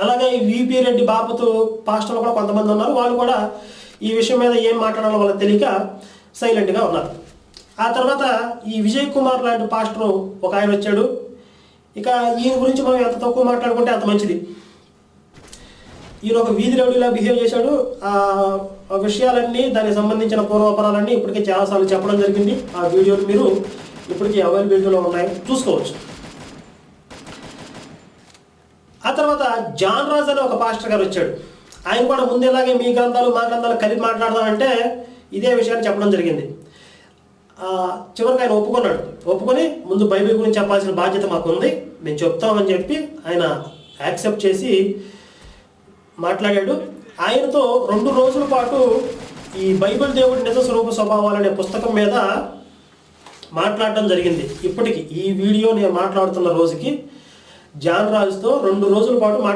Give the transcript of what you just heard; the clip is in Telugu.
అలాగే విపి రెడ్డి బాపతు పాస్టర్లు కూడా కొంతమంది ఉన్నారు. వాళ్ళు కూడా ఈ విషయం మీద ఏం మాట్లాడాలో వాళ్ళకి తెలియక సైలెంట్గా ఉన్నారు. ఆ తర్వాత ఈ విజయ్ కుమార్ లాంటి పాస్టర్ ఒక ఆయన వచ్చాడు. ఇక ఈయన గురించి మనం ఎంత తక్కువ మాట్లాడుకుంటే అంత మంచిది. ఈయన ఒక వీధి రౌడీలా బిహేవ్ చేశాడు. ఆ విషయాలన్నీ, దానికి సంబంధించిన పూర్వపరాలన్నీ ఇప్పటికే చాలాసార్లు చెప్పడం జరిగింది. ఆ వీడియోలు మీరు ఇప్పటికీ అవైలబిలిటీలో ఉన్నాయి, చూసుకోవచ్చు. ఆ తర్వాత జాన్ రాజ్ అనే ఒక పాస్టర్ గారు వచ్చాడు. ఆయన కూడా ముందేలాగే మీ గ్రంథాలు మా గ్రంథాలు కలిపి మాట్లాడదామంటే ఇదే విషయాన్ని చెప్పడం జరిగింది. చివరికి ఆయన ఒప్పుకొని ముందు బైబిల్ గురించి చెప్పాల్సిన బాధ్యత మాకు ఉంది, మేము చెప్తామని చెప్పి ఆయన యాక్సెప్ట్ చేసి మాట్లాడాడు. ఆయనతో 2 రోజుల పాటు ఈ బైబిల్ దేవుడి నిజ స్వరూప స్వభావాలు అనే పుస్తకం మీద మాట్లాడడం జరిగింది. ఇప్పటికి ఈ వీడియో నేను మాట్లాడుతున్న రోజుకి జాన్ రాజుతో 2 రోజుల పాటు